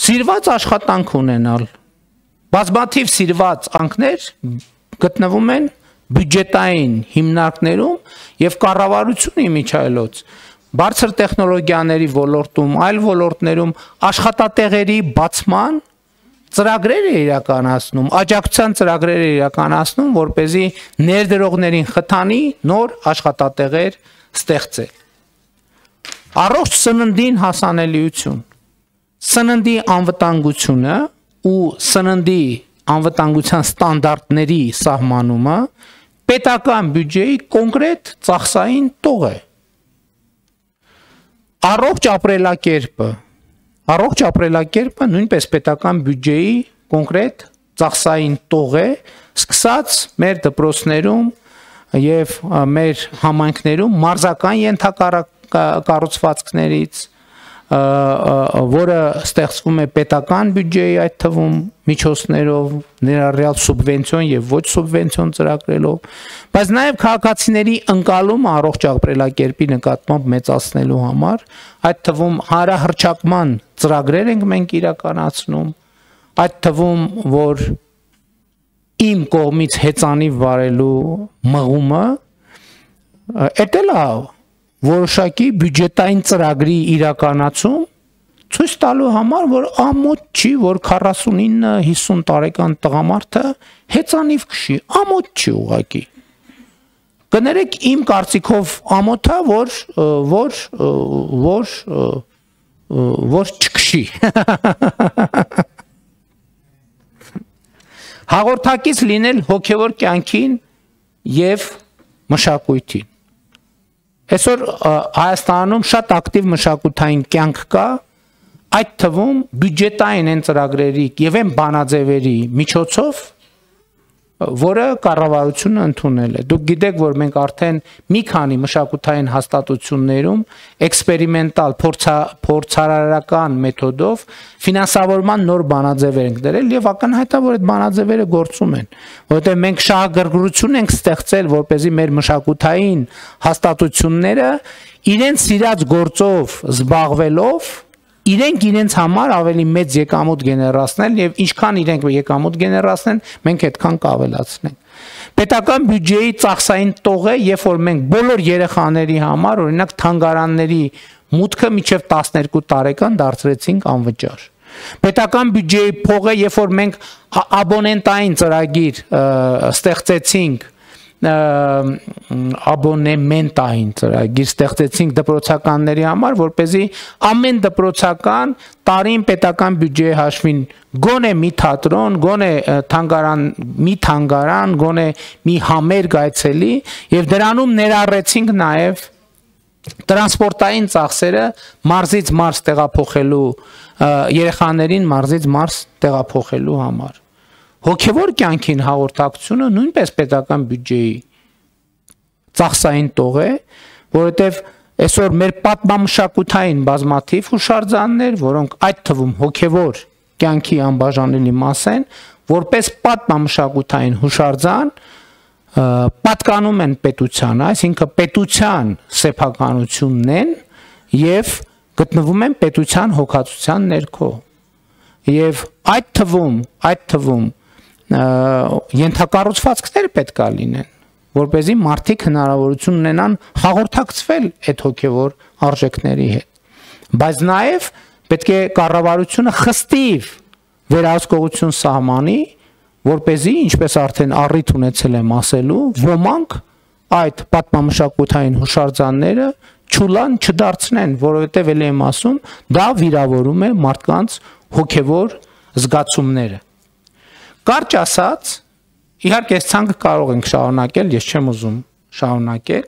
Սիրված աշխատանք ունենալ, բազմաթիվ սիրված անքներ գտնվում են բյուջետային հիմնարկներում եւ կառավարությունը իմիջայլոց բարձր տեխնոլոգիաների ոլորտում, այլ ոլորտներում աշխատատեղերի բացման ծրագրեր է իրականացնում, աջակցության ծրագրեր է իրականացնում, որպեսզի ներդրողներին խթանի նոր աշխատատեղեր ստեղծել։ Առողջ սննդին հասանելիություն, սննդի անվտանգությունը ու սննդի անվտանգության ստանդարտների սահմանումը պետական բյուջեի կոնկրետ ծախսային տող է։ Առողջ ապրելակերպը նույնպես պետական բյուջեի կոնկրետ ծախսային տող է, սկսած մեր դպրոցներում եւ մեր համայնքներում մարզական ենթակառուցվածքներից, որը ստեղծվում է պետական բյուջեի այդ թվում միջոցներով, ներառյալ սուբվենցիոն եւ ոչ սուբվենցիոն ծրագրերով, բայց նաեւ քաղաքացիների ընկալումը առողջ ապրելակերպի նկատմամբ մեծացնելու համար, այդ թվում հանրահռչակման ծրագրեր ենք մենք իրականացնում, այդ թվում որ իմ կողմից հեծանիվ վարելու մղումը, էտել է որոշակի բյուջետային ծրագրի իրականացում ցույց տալու համար, որ ամոթ չի, որ 49-50 տարեկան տղամարդը հեծանիվ քշի, ամոթ չի ուղղակի։ Կներեք իմ կարծիքով ամոթ է, որ չքշի։ Հաղորդակից լինել հոգևոր կյանքին եւ մշակույթին։ Այսօր Հայաստանում շատ ակտիվ մշակութային կյանք կա, այդ թվում բյուջետային են ծրագրերի եւ են բանաձևերի միջոցով, որը կառավարությունը ընդունել է։ Դուք գիտեք, որ մենք արդեն մի քանի մշակութային հաստատություններում էքսպերիմենտալ փորձարարական մեթոդով ֆինանսավորման նոր բանաձևեր ենք դրել եւ ակնհայտ է, որ այդ բանաձևերը գործում են, որովհետեւ մենք շահագրգռություն ենք ստեղծել, որպեսզի մեր մշակութային հաստատությունները իրենց սիրած գործով զբաղվելով իրենք իրենց համար ավելի մեծ եկամուտ գեներացնել եւ ինչքան իրենք եկամուտ գեներացնեն, մենք այդքան կավելացնենք։ Պետական բյուջեի ծախսային տողը, երբ որ մենք բոլոր երեխաների համար, օրինակ թանգարանների մուտքը մինչև 12 տարեկան դարձրեցինք անվճար։ Պետական բյուջեի փողը, երբ որ մենք աբոնենտային ծրագիր ստեղծեցինք, աբոնեմենտային ծրագիր ստեղծեցինք դպրոցականների համար, որպեսզի ամեն դպրոցական տարին պետական բյուջեի հաշվին գոնե մի թատրոն, գոնե մի թանգարան, գոնե մի համերգ այցելի եւ դրանում ներառեցինք նաեւ տրանսպորտային ծախսերը մարզից մարզ տեղափոխելու երեխաներին մարզից մարզ տեղափոխելու համար։ Հոգևոր կյանքին հաղորդակցությունը նույնպես պետական բյուջեի ծախսային տող է, որովհետև այսօր մեր պատմամշակութային բազմաթիվ հուշարձաններ, որոնք այդ թվում հոգևոր կյանքի անբաժանելի մաս են, որպես պատմամշակութային հուշարձան պատկանում են պետությանը, այսինքն պետության սեփականությունն են եւ գտնվում են պետության հոգացության ներքո։ Եվ այդ թվում ենթակառուցվածքներ պետք է լինեն, որպեսզի մարդիկ հնարավորություն ունենան հաղորդակցվել այդ հոգևոր արժեքների հետ։ Բայց նաև պետք է կառավարությունը խստիվ վերահսկողություն սահմանի, որպեսզի, ինչպես արդեն առիթ ունեցել եմ ասելու, ոմանք այդ պատմամշակութային հուշարձանները չուլան չդարձնեն, որովհետև ելի եմ ասում, դա վիրավորում է մարդկանց հոգևոր զգացումները։ Կարճ ասած, իհարկե այս ցանկը կարող ենք շարունակել, ես չեմ ուզում շարունակել,